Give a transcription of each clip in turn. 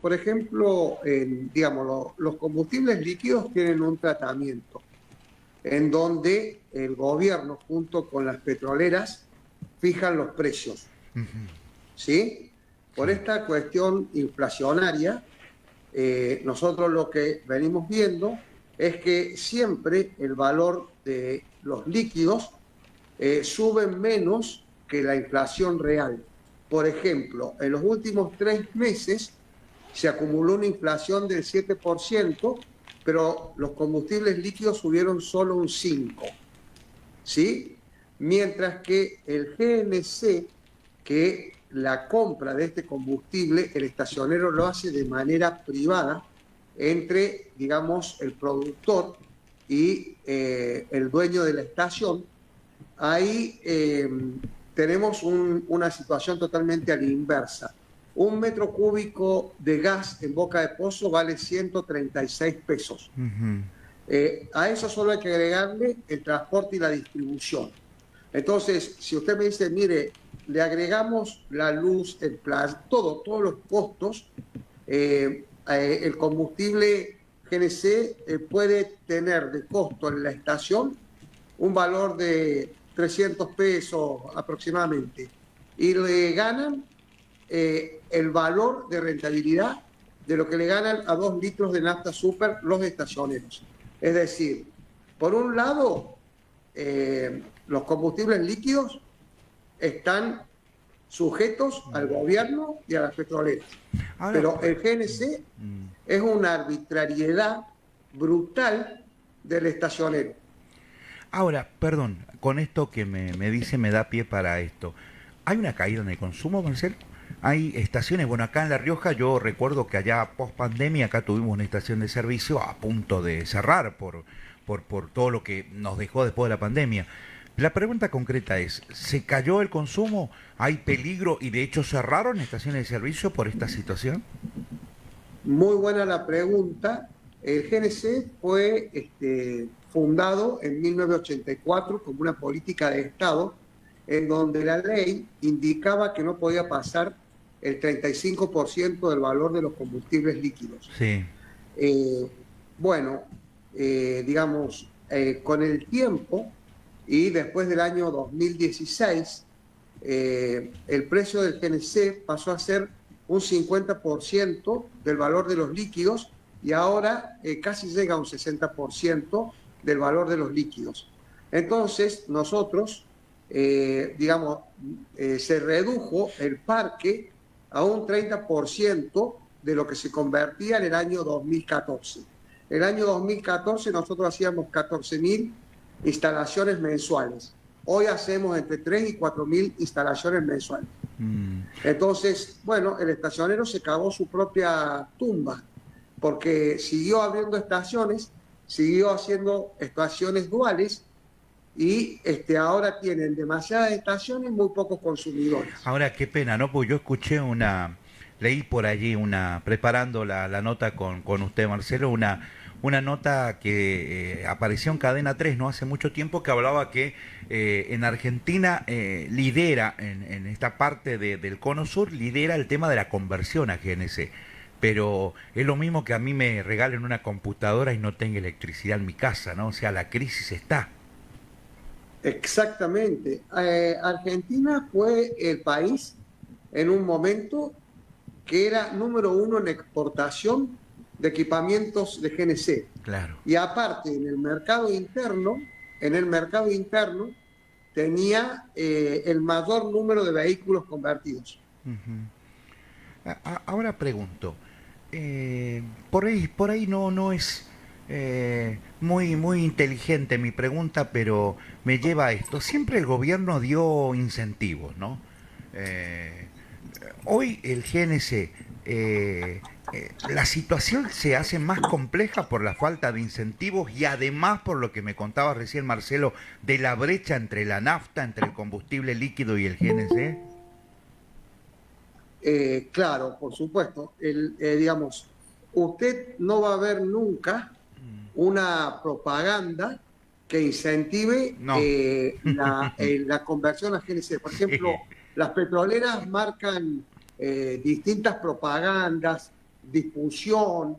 por ejemplo, digamos, los combustibles líquidos tienen un tratamiento en donde el gobierno junto con las petroleras fijan los precios, ¿sí? Por Sí. esta cuestión inflacionaria, nosotros lo que venimos viendo es que siempre el valor de los líquidos suben menos que la inflación real. Por ejemplo, en los últimos 3 meses se acumuló una inflación del 7%, pero los combustibles líquidos subieron solo un 5%, ¿sí? Mientras que el GNC, que la compra de este combustible, el estacionero lo hace de manera privada entre, digamos, el productor y el dueño de la estación. Ahí tenemos una situación totalmente a la inversa. Un metro cúbico de gas en Boca de Pozo vale 136 pesos. A eso solo hay que agregarle el transporte y la distribución. Entonces, si usted me dice, mire, le agregamos la luz, el plan, todos los costos, el combustible GNC puede tener de costo en la estación un valor de 300 pesos aproximadamente y le ganan el valor de rentabilidad de lo que le ganan a 2 litros de nafta super los estacioneros. Es decir, por un lado, los combustibles líquidos están sujetos al gobierno y a las petroleras, Ahora, pero el GNC es una arbitrariedad brutal del estacionero. ahora, perdón, con esto que me dice me da pie para esto. ¿Hay una caída en el consumo, Marcelo? Hay estaciones, bueno, acá en La Rioja yo recuerdo que allá post pandemia acá tuvimos una estación de servicio a punto de cerrar por todo lo que nos dejó después de la pandemia. La pregunta concreta es, ¿se cayó el consumo? ¿Hay peligro y de hecho cerraron estaciones de servicio por esta situación? Muy buena la pregunta. El GNC fue fundado en 1984 como una política de Estado en donde la ley indicaba que no podía pasar el 35% del valor de los combustibles líquidos. Sí. Eh, bueno, digamos, con el tiempo y después del año 2016, el precio del GNC pasó a ser un 50% del valor de los líquidos y ahora casi llega a un 60% del valor de los líquidos. Entonces, nosotros, digamos, se redujo el parque a un 30% de lo que se convertía en el año 2014. El año 2014 nosotros hacíamos 14.000 instalaciones mensuales. Hoy hacemos entre 3 y 4.000 instalaciones mensuales. Mm. Entonces, bueno, el estacionero se cavó su propia tumba, porque siguió abriendo estaciones, siguió haciendo estaciones duales y ahora tienen demasiadas estaciones y muy pocos consumidores. Ahora, qué pena, ¿no? Pues yo escuché leí por allí preparando la nota con usted, Marcelo, una nota que apareció en Cadena 3 no hace mucho tiempo que hablaba que en Argentina lidera, en esta parte del cono sur, lidera el tema de la conversión a GNC. Pero es lo mismo que a mí me regalen una computadora y no tenga electricidad en mi casa, ¿no? O sea, la crisis está. Exactamente. Argentina fue el país en un momento que era número uno en exportación de equipamientos de GNC. Claro. Y aparte, en el mercado interno tenía el mayor número de vehículos convertidos. Ahora pregunto, por ahí no es muy inteligente mi pregunta, pero me lleva a esto. Siempre el gobierno dio incentivos, ¿no? Eh, Hoy el GNC, la situación se hace más compleja por la falta de incentivos y además por lo que me contaba recién Marcelo, de la brecha entre la nafta, entre el combustible líquido y el GNC. Claro, por supuesto. Digamos, usted no va a ver nunca una propaganda que incentive No. la conversión a GNC. Por Sí. ejemplo, las petroleras marcan distintas propagandas difusión,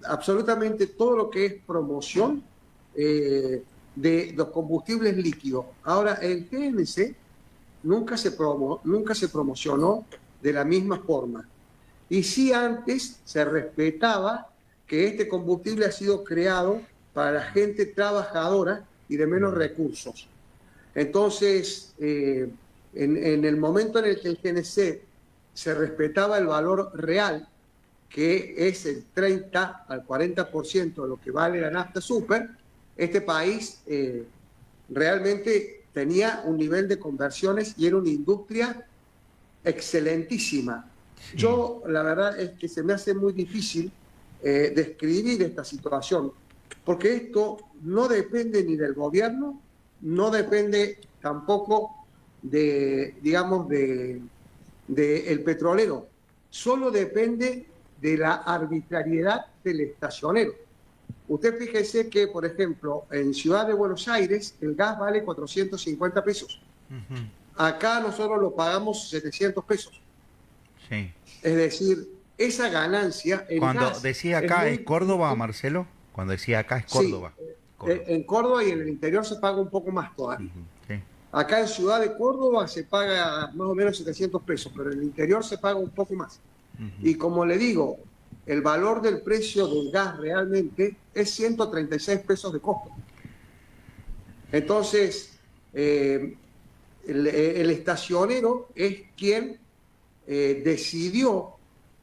absolutamente todo lo que es promoción de los combustibles líquidos. Ahora, el GNC nunca se promocionó de la misma forma. Y sí antes se respetaba que este combustible ha sido creado para la gente trabajadora y de menos recursos. Entonces, en el momento en el que el GNC se respetaba el valor real, que es el 30 al 40% de lo que vale la nafta super, este país realmente tenía un nivel de conversiones y era una industria excelentísima. Sí. Yo, la verdad es que se me hace muy difícil describir esta situación, porque esto no depende ni del gobierno, no depende tampoco de, digamos, de el petrolero, solo depende de la arbitrariedad del estacionero. Usted fíjese que, por ejemplo, en Ciudad de Buenos Aires el gas vale 450 pesos. Acá nosotros lo pagamos 700 pesos. Sí. Es decir, esa ganancia en Cuando gas decía acá es Córdoba, Marcelo, cuando decía acá es Córdoba. Sí, Córdoba. en Córdoba y en el interior se paga un poco más todavía. Sí. Acá en Ciudad de Córdoba se paga más o menos 700 pesos, pero en el interior se paga un poco más. Y como le digo, el valor del precio del gas realmente es 136 pesos de costo. Entonces, el estacionero es quien decidió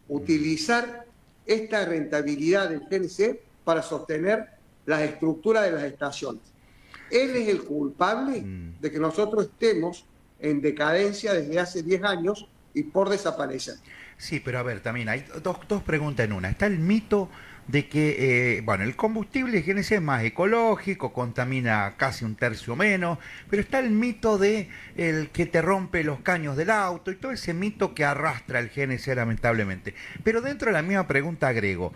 utilizar esta rentabilidad del GNC para sostener las estructuras de las estaciones. Él es el culpable de que nosotros estemos en decadencia desde hace 10 años y por desaparecer. Sí, pero a ver, también hay dos preguntas en una. Está el mito de que, bueno, el combustible GNC es más ecológico, contamina casi un tercio menos, pero está el mito de el que te rompe los caños del auto y todo ese mito que arrastra el GNC lamentablemente. Pero dentro de la misma pregunta agrego,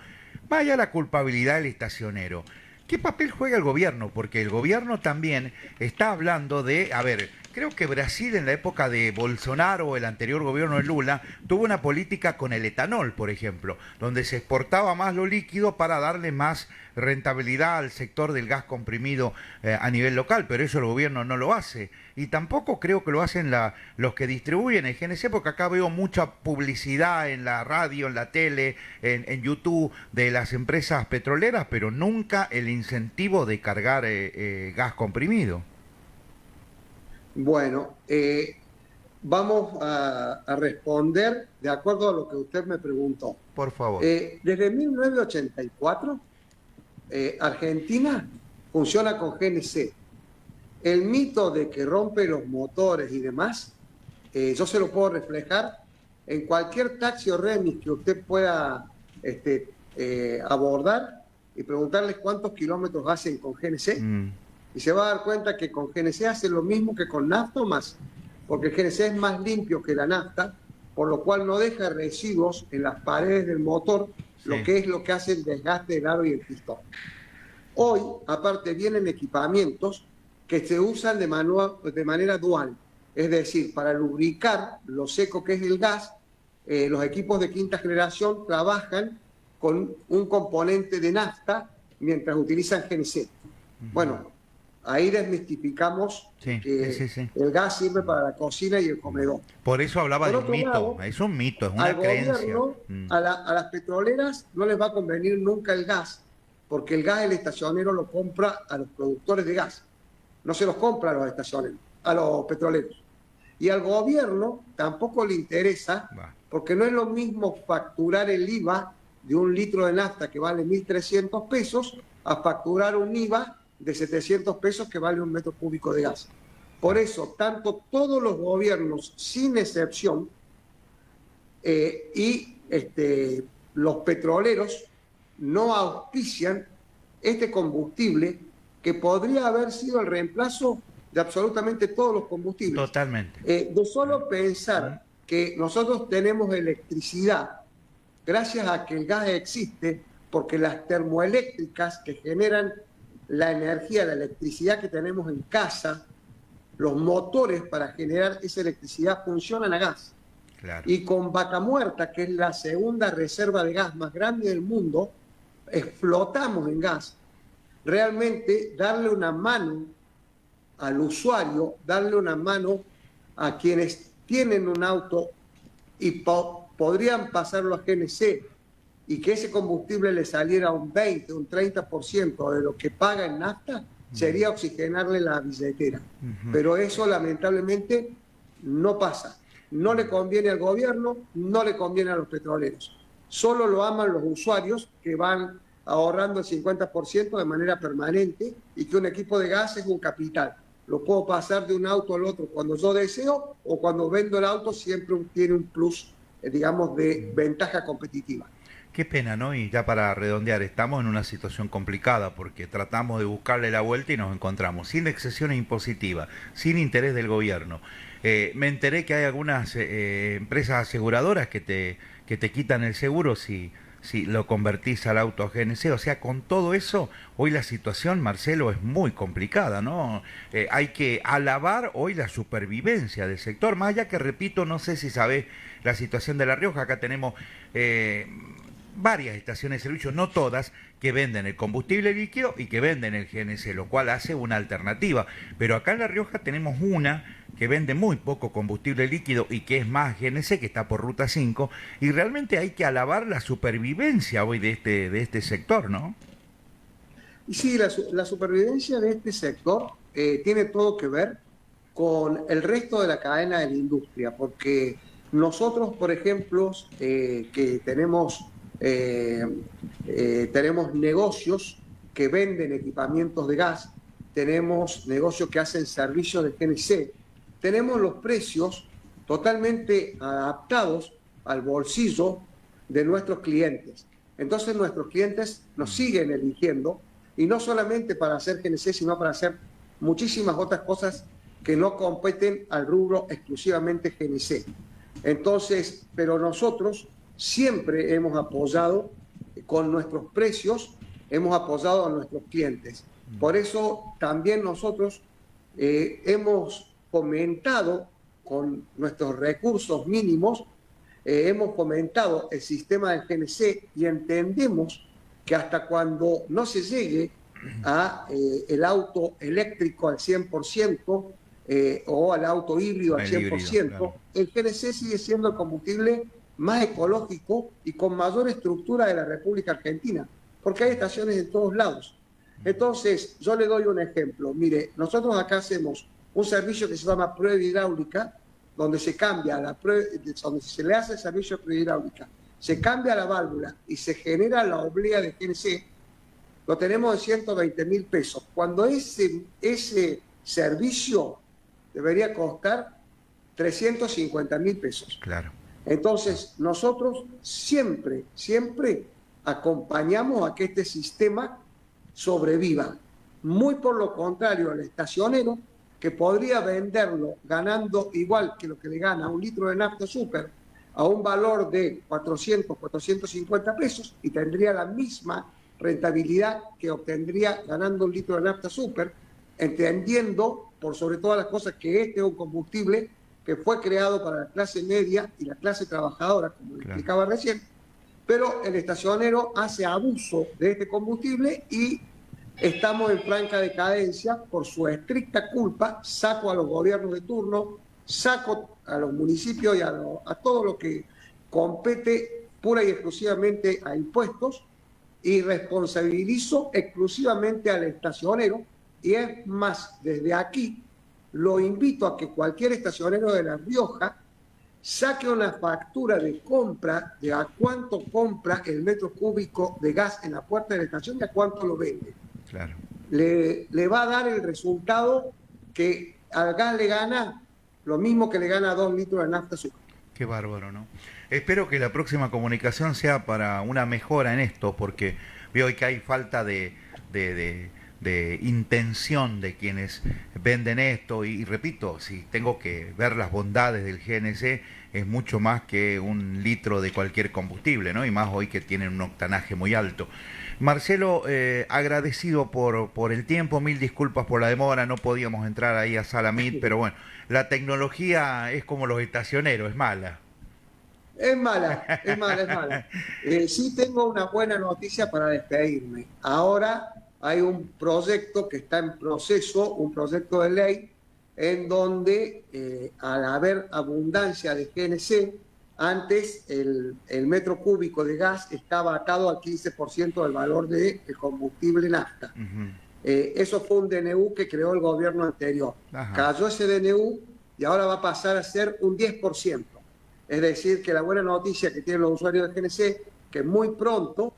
vaya la culpabilidad del estacionero. ¿Qué papel juega el gobierno? Porque el gobierno también está hablando de, a ver, creo que Brasil en la época de Bolsonaro, el anterior gobierno de Lula, tuvo una política con el etanol, por ejemplo, donde se exportaba más lo líquido para darle más rentabilidad al sector del gas comprimido a nivel local, pero eso el gobierno no lo hace. Y tampoco creo que lo hacen los que distribuyen el GNC, porque acá veo mucha publicidad en la radio, en la tele, en YouTube de las empresas petroleras, pero nunca el incentivo de cargar gas comprimido. Bueno, vamos a responder de acuerdo a lo que usted me preguntó. Por favor. Desde 1984, Argentina funciona con GNC. El mito de que rompe los motores y demás, yo se lo puedo reflejar en cualquier taxi o remis que usted pueda abordar y preguntarles cuántos kilómetros hacen con GNC. Y se va a dar cuenta que con GNC hace lo mismo que con nafta o más, porque el GNC es más limpio que la nafta, por lo cual no deja residuos en las paredes del motor, sí, lo que es lo que hace el desgaste del aro y el pistón. Hoy, aparte, vienen equipamientos que se usan de manera dual, es decir, para lubricar lo seco que es el gas, los equipos de quinta generación trabajan con un componente de nafta mientras utilizan GNC. Bueno, ahí desmistificamos que el gas sirve para la cocina y el comedor. Por eso hablaba de un mito, lado, es un mito, es una creencia. A las petroleras no les va a convenir nunca el gas, porque el gas el estacionero lo compra a los productores de gas, no se los compra a los estacioneros, a los petroleros. Y al gobierno tampoco le interesa, porque no es lo mismo facturar el IVA de un litro de nafta que vale 1.300 pesos a facturar un IVA de 700 pesos que vale un metro cúbico de gas. Por eso, tanto todos los gobiernos, sin excepción, y los petroleros no auspician este combustible que podría haber sido el reemplazo de absolutamente todos los combustibles. Totalmente. De solo pensar que nosotros tenemos electricidad gracias a que el gas existe, porque las termoeléctricas que generan la energía, la electricidad que tenemos en casa, los motores para generar esa electricidad funcionan a gas. Claro. Y con Vaca Muerta, que es la segunda reserva de gas más grande del mundo, explotamos en gas. Realmente darle una mano al usuario, darle una mano a quienes tienen un auto y podrían pasarlo a GNC y que ese combustible le saliera un 20, un 30% de lo que paga en nafta, sería oxigenarle la billetera. Pero eso lamentablemente no pasa. No le conviene al gobierno, no le conviene a los petroleros. Solo lo aman los usuarios que van ahorrando el 50% de manera permanente y que un equipo de gas es un capital. Lo puedo pasar de un auto al otro cuando yo deseo o cuando vendo el auto siempre tiene un plus, digamos, de ventaja competitiva. Qué pena, ¿no? Y ya para redondear, estamos en una situación complicada porque tratamos de buscarle la vuelta y nos encontramos sin excesiones impositivas, sin interés del gobierno. Me enteré que hay algunas empresas aseguradoras que te quitan el seguro si lo convertís al auto a GNC. O sea, con todo eso, hoy la situación, Marcelo, es muy complicada, ¿no? Hay que alabar hoy la supervivencia del sector, más allá que, repito, no sé si sabés la situación de La Rioja. Acá tenemos varias estaciones de servicio, no todas, que venden el combustible líquido y que venden el GNC, lo cual hace una alternativa. Pero acá en La Rioja tenemos una que vende muy poco combustible líquido y que es más GNC, que está por Ruta 5, y realmente hay que alabar la supervivencia hoy de este sector, ¿no? Y sí, la supervivencia de este sector tiene todo que ver con el resto de la cadena de la industria, porque nosotros, por ejemplo, que tenemos negocios que venden equipamientos de gas, tenemos negocios que hacen servicios de GNC, tenemos los precios totalmente adaptados al bolsillo de nuestros clientes. Entonces nuestros clientes nos siguen eligiendo, y no solamente para hacer GNC, sino para hacer muchísimas otras cosas que no competen al rubro exclusivamente GNC. Entonces, pero nosotros siempre hemos apoyado con nuestros precios, hemos apoyado a nuestros clientes. Por eso también nosotros hemos fomentado con nuestros recursos mínimos, hemos fomentado el sistema del GNC y entendemos que hasta cuando no se llegue a el auto eléctrico al 100% o al auto híbrido al 100%, claro, el GNC sigue siendo el combustible más ecológico y con mayor estructura de la República Argentina, porque hay estaciones en todos lados. Entonces, yo le doy un ejemplo. Mire, nosotros acá hacemos un servicio que se llama prueba hidráulica, donde se cambia donde se le hace el servicio de prueba hidráulica, se cambia la válvula y se genera la oblea de GNC, lo tenemos en 120.000 pesos. Cuando ese servicio debería costar 350.000 pesos. Claro. Entonces, nosotros siempre acompañamos a que este sistema sobreviva. Muy por lo contrario, el estacionero, que podría venderlo ganando igual que lo que le gana un litro de nafta super, a un valor de 400, 450 pesos, y tendría la misma rentabilidad que obtendría ganando un litro de nafta super, entendiendo, por sobre todas las cosas, que este es un combustible que fue creado para la clase media y la clase trabajadora, como le explicaba recién, pero el estacionero hace abuso de este combustible y estamos en franca decadencia por su estricta culpa. Saco a los gobiernos de turno, saco a los municipios y a todo lo que compete pura y exclusivamente a impuestos, y responsabilizo exclusivamente al estacionero. Y es más, desde aquí lo invito a que cualquier estacionero de La Rioja saque una factura de compra de a cuánto compra el metro cúbico de gas en la puerta de la estación y a cuánto lo vende. Claro. Le va a dar el resultado que al gas le gana lo mismo que le gana a 2 litros de nafta azúcar. Qué bárbaro, ¿no? Espero que la próxima comunicación sea para una mejora en esto, porque veo que hay falta de intención de quienes venden esto, y repito, si tengo que ver las bondades del GNC, es mucho más que un litro de cualquier combustible, ¿no? Y más hoy que tienen un octanaje muy alto. Marcelo, agradecido por el tiempo, mil disculpas por la demora, no podíamos entrar ahí a Sala Meet, pero bueno, la tecnología es como los estacioneros, es mala. Es mala, es mala, es mala. Sí tengo una buena noticia para despedirme. Ahora hay un proyecto que está en proceso, un proyecto de ley, en donde al haber abundancia de GNC, antes el metro cúbico de gas estaba atado al 15% del valor del combustible nafta. Ujú. Eso fue un DNU que creó el gobierno anterior. Ajá. Cayó ese DNU y ahora va a pasar a ser un 10%. Es decir, que la buena noticia que tienen los usuarios de GNC, que muy pronto,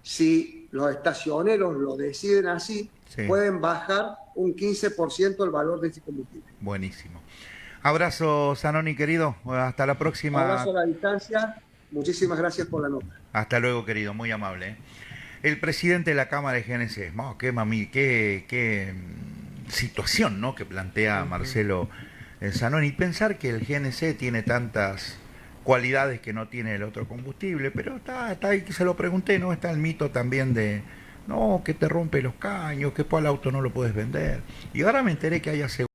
si los estacioneros lo deciden así, Sí, pueden bajar un 15% el valor de este combustible. buenísimo. Abrazo, Zanoni, querido. Hasta la próxima. Abrazo a la distancia. Muchísimas gracias por la nota. Hasta luego, querido. Muy amable. ¿Eh? El presidente de la Cámara de GNC. Oh, qué mami, qué situación, ¿no? Que plantea Marcelo Zanoni. Pensar que el GNC tiene tantas cualidades que no tiene el otro combustible, pero está ahí que se lo pregunté, ¿no? Está el mito también de, no, que te rompe los caños, que por el auto no lo puedes vender. Y ahora me enteré que hay